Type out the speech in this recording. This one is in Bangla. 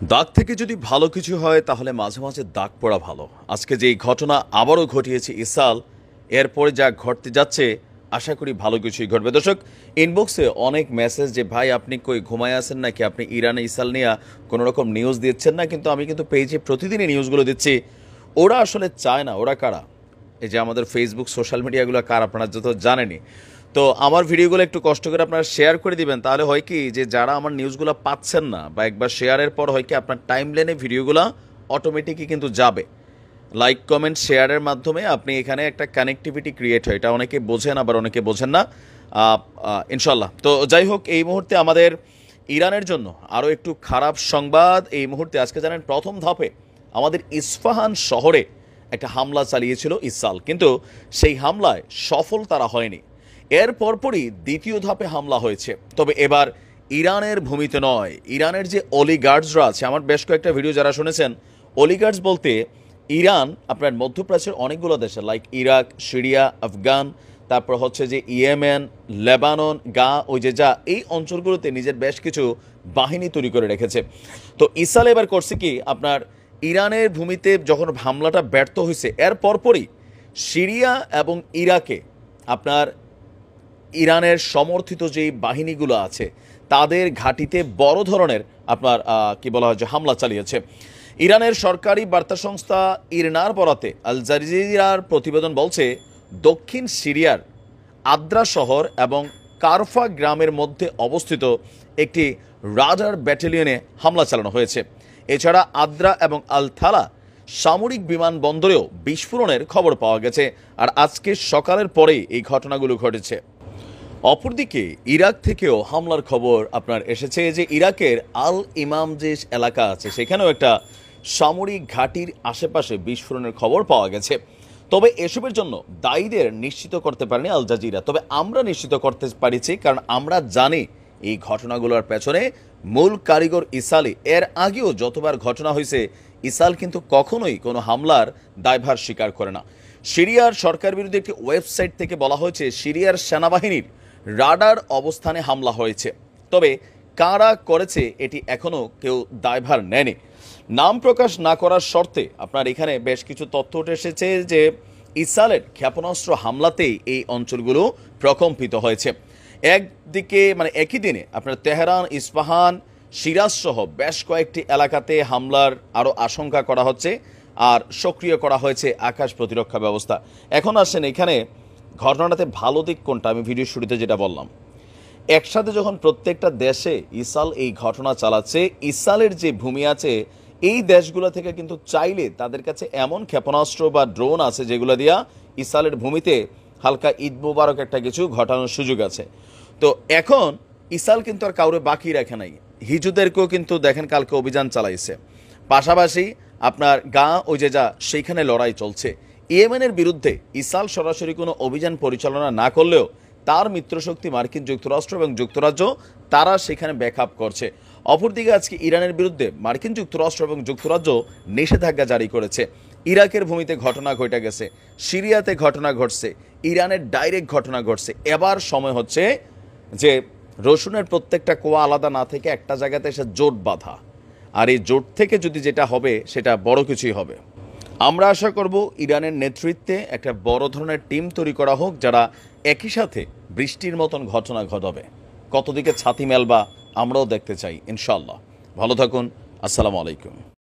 দাগ থেকে যদি ভালো কিছু হয় তাহলে মাঝে মাঝে দাগ পড়া ভালো। আজকে যে এই ঘটনা আবারও ঘটিয়েছে ইসরায়েল, এরপরে যা ঘটতে যাচ্ছে আশা করি ভালো কিছুই ঘটবে। দর্শক, ইনবক্সে অনেক মেসেজ যে ভাই আপনি কই ঘুমায় আছেন নাকি, আপনি ইরানে ইসরায়েল নিয়ে কোনো রকম নিউজ দিচ্ছেন না, কিন্তু আমি কিন্তু পেজে প্রতিদিনই নিউজগুলো দিচ্ছি। ওরা আসলে চায় না। ওরা কারা? এই যে আমাদের ফেসবুক সোশ্যাল মিডিয়াগুলো কার আপনারা যত জানেনই। তো আমার ভিডিওগুলো একটু কষ্ট করে আপনারা শেয়ার করে দিবেন, তাহলে হয় কি যে যারা আমার নিউজগুলো পাচ্ছেন না বা একবার শেয়ারের পর হয় কি আপনার টাইম লাইনে ভিডিওগুলো অটোমেটিকই কিন্তু যাবে। লাইক কমেন্ট শেয়ারের মাধ্যমে আপনি এখানে একটা কানেক্টিভিটি ক্রিয়েট হয়, এটা অনেকে বোঝেন আবার অনেকে বোঝেন না। ইনশাল্লাহ। তো যাই হোক, এই মুহূর্তে আমাদের ইরানের জন্য আরও একটু খারাপ সংবাদ। এই মুহূর্তে আজকে জানেন প্রথম ধাপে আমাদের ইস্পাহান শহরে একটা হামলা চালিয়েছিল ইসরায়েল, কিন্তু সেই হামলায় সফল তারা হয়নি। এর পরপরই দ্বিতীয় ধাপে হামলা হয়েছে, তবে এবার ইরানের ভূমিতে নয়। ইরানের যে অলিগার্ডসরা আছে, আমার বেশ কয়েকটা ভিডিও যারা শুনেছেন, অলিগার্ডস বলতে ইরান আপনার মধ্যপ্রাচ্যের অনেকগুলো দেশে লাইক ইরাক, সিরিয়া, আফগান, তারপর হচ্ছে যে ইয়েমেন, লেবানন, ওই যে যা এই অঞ্চলগুলোতে নিজের বেশ কিছু বাহিনী তৈরি করে রেখেছে। তো ইসরায়েল এবার করছে কি, আপনার ইরানের ভূমিতে যখন হামলাটা ব্যর্থ হয়েছে এর পরপরই সিরিয়া এবং ইরাকে আপনার ইরানের সমর্থিত যেই বাহিনীগুলো আছে তাদের ঘাঁটিতে বড় ধরনের আপনার কি বলা হয় যে হামলা চালিয়েছে। ইরানের সরকারি বার্তা সংস্থা ইরনার বরাতে আল জাজিরার প্রতিবেদন বলছে, দক্ষিণ সিরিয়ার আদ্রা শহর এবং কারফা গ্রামের মধ্যে অবস্থিত একটি রাডার ব্যাটালিয়নে হামলা চালানো হয়েছে। এছাড়া আদ্রা এবং আল থালা সামরিক বিমানবন্দরেও বিস্ফোরণের খবর পাওয়া গেছে। আর আজকে সকালের পরেই এই ঘটনাগুলো ঘটেছে। অপরদিকে ইরাক থেকেও হামলার খবর আপনার এসেছে, যে ইরাকের আল ইমাম যে এলাকা আছে সেখানেও একটা সামরিক ঘাঁটির আশেপাশে বিস্ফোরণের খবর পাওয়া গেছে। তবে এসবের জন্য দায়ীদের নিশ্চিত করতে পারেনি আল জাজিরা, তবে আমরা নিশ্চিত করতে পারিছি, কারণ আমরা জানি এই ঘটনাগুলোর পেছনে মূল কারিগর ইসরায়েল। এর আগেও যতবার ঘটনা হয়েছে ইসরায়েল কিন্তু কখনোই কোনো হামলার দায়ভার স্বীকার করে না। সিরিয়ার সরকার বিরোধী একটি ওয়েবসাইট থেকে বলা হয়েছে সিরিয়ার সেনাবাহিনীর রাডার অবস্থানে হামলা হয়েছে, তবে কারা করেছে এটি এখনও কেউ দায়ভার নেয়নি। নাম প্রকাশ না করার শর্তে আপনার এখানে বেশ কিছু তথ্য উঠে এসেছে যে ইসরায়েলের ক্ষেপণাস্ত্র হামলাতেই এই অঞ্চলগুলো প্রকম্পিত হয়েছে। একদিকে মানে একই দিনে আপনার তেহরান, ইস্পাহান, সিরাজ সহ বেশ কয়েকটি এলাকাতে হামলার আরও আশঙ্কা করা হচ্ছে, আর সক্রিয় করা হয়েছে আকাশ প্রতিরক্ষা ব্যবস্থা। এখন আসেন এখানে ঘটনাটাতে ভালো দিক কোনটা, আমি ভিডিও শুরুতে যেটা বললাম, একসাথে যখন প্রত্যেকটা দেশে ইসরায়েল এই ঘটনা চালাচ্ছে, ইসরায়েলের যে ভূমি আছে এই দেশগুলো থেকে কিন্তু চাইলে তাদের কাছে এমন ক্ষেপণাস্ত্র বা ড্রোন আছে যেগুলো দিয়া ইসরায়েলের ভূমিতে হালকা ঈদ মোবারক একটা কিছু ঘটানোর সুযোগ আছে। তো এখন ইসরায়েল কিন্তু আর কাউরে বাকি রাখে নাই, হিজুদেরকেও কিন্তু দেখেন কালকে অভিযান চালাইছে। পাশাপাশি আপনার ওই যে যা সেইখানে লড়াই চলছে। ইয়েমেনের বিরুদ্ধে ইসরায়েল সরাসরি কোনো অভিযান পরিচালনা না করলেও তার মিত্রশক্তি মার্কিন যুক্তরাষ্ট্র এবং যুক্তরাজ্য তারা সেখানে ব্যাকআপ করছে। অপরদিকে আজকে ইরানের বিরুদ্ধে মার্কিন যুক্তরাষ্ট্র এবং যুক্তরাজ্য নিষেধাজ্ঞা জারি করেছে। ইরাকের ভূমিতে ঘটনা ঘটে গেছে, সিরিয়াতে ঘটনা ঘটছে, ইরানের ডাইরেক্ট ঘটনা ঘটছে। এবার সময় হচ্ছে যে রসুনের প্রত্যেকটা কোয়া আলাদা না থেকে একটা জায়গাতে এসে জোট বাঁধা, আর এই জোট থেকে যদি যেটা হবে সেটা বড় কিছুই হবে। আমরা আশা করব ইরানের নেতৃত্বে একটা বড় ধরনের টিম তৈরি করা হোক, যারা একই সাথে বৃষ্টির মতন ঘটনা ঘটাবে। কত দিকে ছাতি মেলবা আমরাও দেখতে চাই ইনশাল্লাহ। ভালো থাকুন। আসসালামু আলাইকুম।